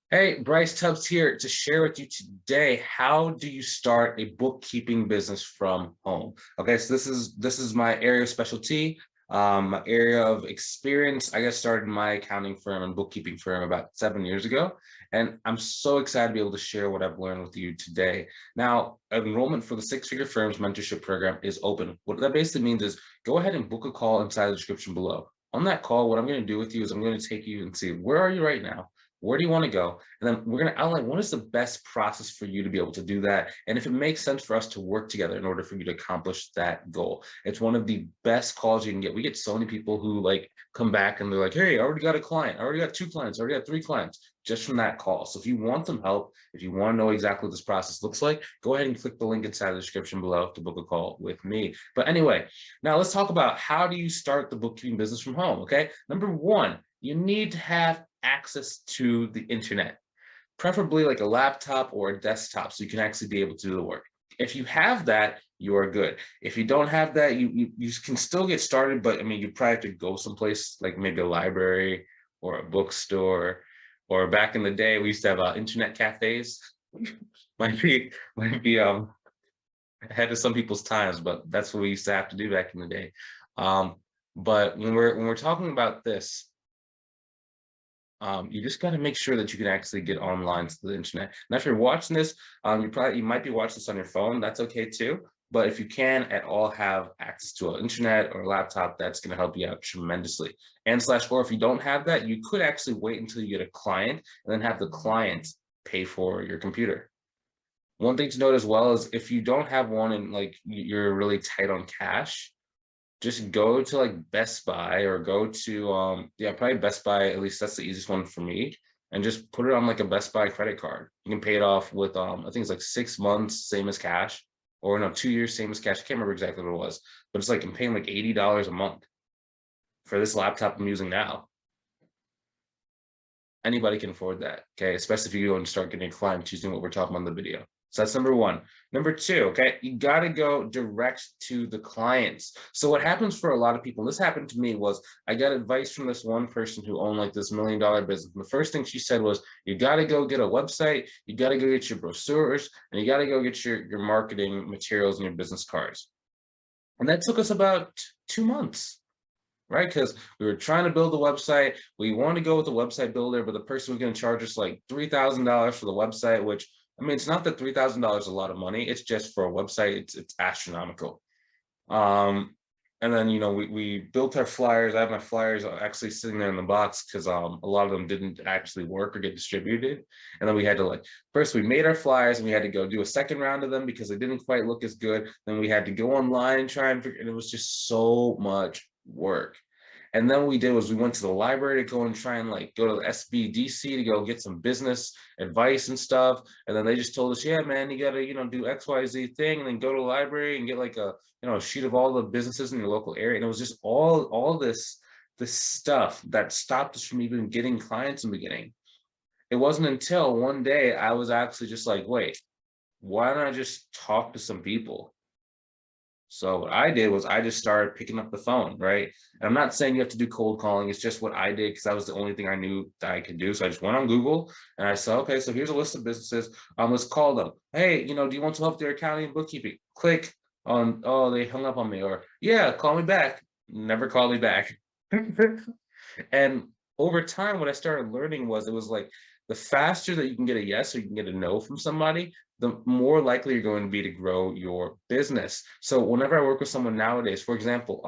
Hey, Bryce Tubbs here to share with you today. How do you start a bookkeeping business from home? Okay, so this is my area of specialty, my area of experience. I got started my accounting firm and bookkeeping firm about 7 years ago, and I'm so excited to be able to share what I've learned with you today. Now, enrollment for the Six Figure Firms mentorship program is open. What that basically means is go ahead and book a call inside the description below. On that call, what I'm going to do with you is I'm going to take you and see where are you right now. Where do you want to go? And then we're going to outline what is the best process for you to be able to do that. And if it makes sense for us to work together in order for you to accomplish that goal. It's one of the best calls you can get. We get so many people who like come back and they're like, hey, I already got a client. I already got 2 clients. I already got 3 clients just from that call. So if you want some help, if you want to know exactly what this process looks like, go ahead and click the link inside the description below to book a call with me. But anyway, now let's talk about how do you start the bookkeeping business from home, okay? Number one, you need to have access to the internet, preferably like a laptop or a desktop so you can actually be able to do the work. If you have that, you are good. If you don't have that, you can still get started, but I mean, you probably have to go someplace like maybe a library or a bookstore, or back in the day, we used to have internet cafes. might be ahead of some people's times, but that's what we used to have to do back in the day. But when we're talking about this, you just got to make sure that you can actually get online to the internet. Now, if you're watching this, you might be watching this on your phone. That's okay too. But if you can at all have access to an internet or a laptop, that's going to help you out tremendously. Or if you don't have that, you could actually wait until you get a client and then have the client pay for your computer. One thing to note as well is if you don't have one and like you're really tight on cash, just go to like Best Buy or go to probably Best Buy. At least that's the easiest one for me, and just put it on like a Best Buy credit card. You can pay it off with I think it's like 6 months same as cash, or no, 2 years same as cash. I can't remember exactly what it was, but it's like I'm paying like $80 a month for this laptop I'm using now. Anybody can afford that, okay? Especially if you go and start getting clients using what we're talking about in the video. So that's number one. Number two, okay, you got to go direct to the clients. So what happens for a lot of people, and this happened to me, was I got advice from this one person who owned like this $1 million business. And the first thing she said was, you got to go get a website, you got to go get your brochures, and you got to go get your marketing materials and your business cards. And that took us about 2 months. Right, because we were trying to build a website. We wanted to go with a website builder, but the person was going to charge us like $3,000 for the website, which, I mean, it's not that $3,000 is a lot of money. It's just for a website, it's astronomical. And then, we built our flyers. I have my flyers actually sitting there in the box because a lot of them didn't actually work or get distributed. And then we had to first we made our flyers and we had to go do a second round of them because they didn't quite look as good. Then we had to go online and try and figure, and it was just so much work. And then what we did was we went to the library to go and try and go to the SBDC to go get some business advice and stuff. And then they just told us, yeah, man, you gotta, do XYZ thing, and then go to the library and get a sheet of all the businesses in your local area. And it was just all this stuff that stopped us from even getting clients in the beginning. It wasn't until one day I was actually just like, wait, why don't I just talk to some people? So what I did was I just started picking up the phone, right? And I'm not saying you have to do cold calling. It's just what I did because that was the only thing I knew that I could do. So I just went on Google and I said, okay, so here's a list of businesses. Let's call them. Hey, do you want to help their accounting and bookkeeping? Click on, oh, they hung up on me. Or, yeah, call me back. Never call me back. And over time, what I started learning was it was like the faster that you can get a yes or you can get a no from somebody, the more likely you're going to be to grow your business. So whenever I work with someone nowadays, for example,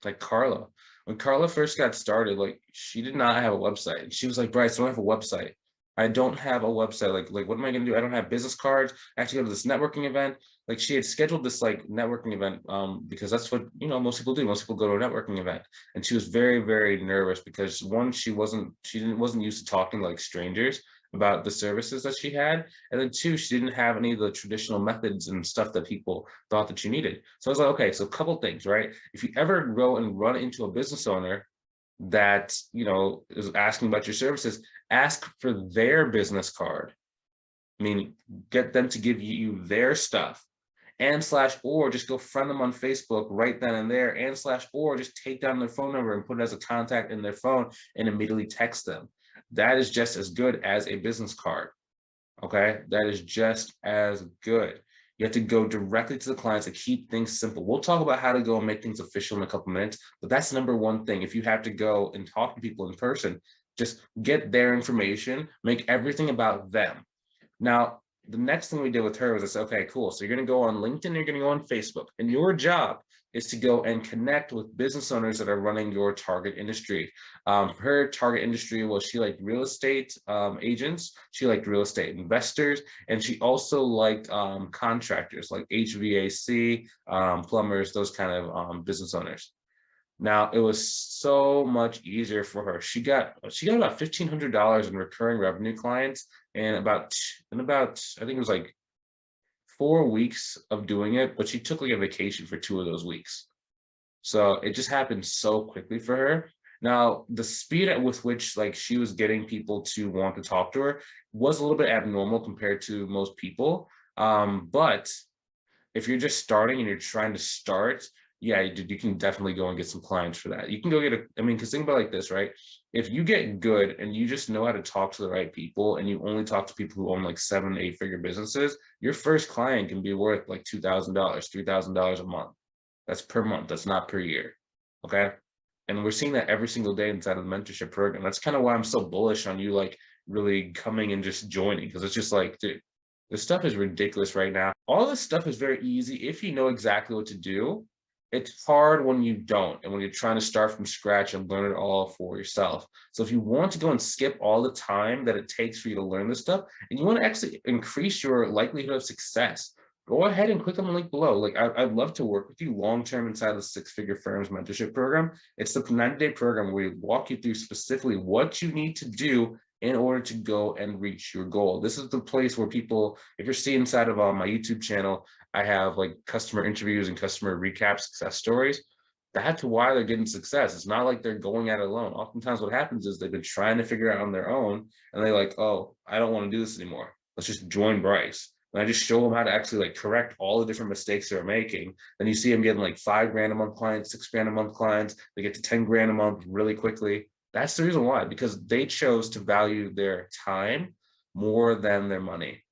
like Carla, when Carla first got started, she did not have a website. And she was like, Bryce, I don't have a website. I don't have a website. Like, what am I going to do? I don't have business cards. I have to go to this networking event. She had scheduled this networking event because that's what, most people do. Most people go to a networking event. And she was very, very nervous because one, she wasn't used to talking like strangers about the services that she had. And then two, she didn't have any of the traditional methods and stuff that people thought that you needed. So I was like, okay, so a couple things, right? If you ever go and run into a business owner that, is asking about your services, ask for their business card. I mean, get them to give you their stuff or just go friend them on Facebook right then and there or just take down their phone number and put it as a contact in their phone and immediately text them. that is just as good as a business card. Okay, that is just as good. You have to go directly to the clients and keep things simple. We'll talk about how to go and make things official in a couple minutes, but that's number one thing. If you have to go and talk to people in person, just get their information, make everything about them. Now, the next thing we did with her was I said, okay, cool. So you're going to go on LinkedIn, you're going to go on Facebook, and your job is to go and connect with business owners that are running your target industry. Her target industry was she liked real estate agents, she liked real estate investors, and she also liked contractors like HVAC, plumbers, those kind of business owners. Now it was so much easier for her. She got about $1,500 in recurring revenue clients, and about I think it was like 4 weeks of doing it, but she took like a vacation for 2 of those weeks. So it just happened so quickly for her. Now, the speed at with which like she was getting people to want to talk to her was a little bit abnormal compared to most people. But if you're just starting and you're trying to start, yeah, you can definitely go and get some clients for that. You can go get I mean, because think about it like this, right? If you get good and you just know how to talk to the right people and you only talk to people who own like 7, 8 figure businesses, your first client can be worth like $2,000, $3,000 a month. That's per month. That's not per year. Okay. And we're seeing that every single day inside of the mentorship program. That's kind of why I'm so bullish on you, like really coming and just joining. Because it's just like, dude, this stuff is ridiculous right now. All this stuff is very easy if you know exactly what to do. It's hard when you don't, and when you're trying to start from scratch and learn it all for yourself. So if you want to go and skip all the time that it takes for you to learn this stuff, and you want to actually increase your likelihood of success, go ahead and click on the link below. Like I'd love to work with you long-term inside the Six-Figure Firms mentorship program. It's the 90-day program where we walk you through specifically what you need to do in order to go and reach your goal. This is the place where people, if you're seeing inside of my YouTube channel, I have like customer interviews and customer recap success stories. That's why they're getting success. It's not like they're going at it alone. Oftentimes what happens is they've been trying to figure it out on their own and they're like, oh, I don't want to do this anymore. Let's just join Bryce. And I just show them how to actually like correct all the different mistakes they're making. Then you see them getting like 5 grand a month clients, 6 grand a month clients. They get to 10 grand a month really quickly. That's the reason why, because they chose to value their time more than their money.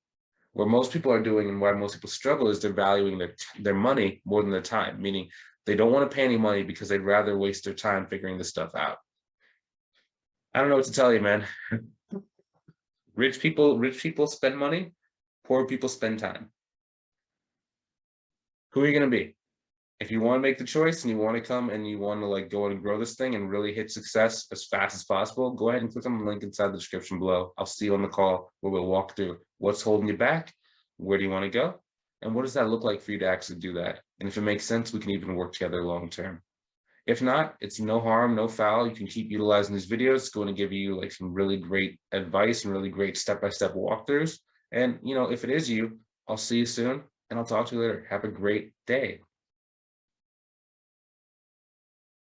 What most people are doing and why most people struggle is they're valuing their money more than their time, meaning they don't want to pay any money because they'd rather waste their time figuring this stuff out. I don't know what to tell you, man. Rich people spend money, poor people spend time. Who are you going to be? If you want to make the choice and you want to come and you want to like go and grow this thing and really hit success as fast as possible, go ahead and click on the link inside the description below. I'll see you on the call where we'll walk through what's holding you back, where do you want to go, and what does that look like for you to actually do that. And if it makes sense, we can even work together long term. If not, it's no harm, no foul. You can keep utilizing these videos. It's going to give you like some really great advice and really great step-by-step walkthroughs. And, you know, if it is you, I'll see you soon and I'll talk to you later. Have a great day.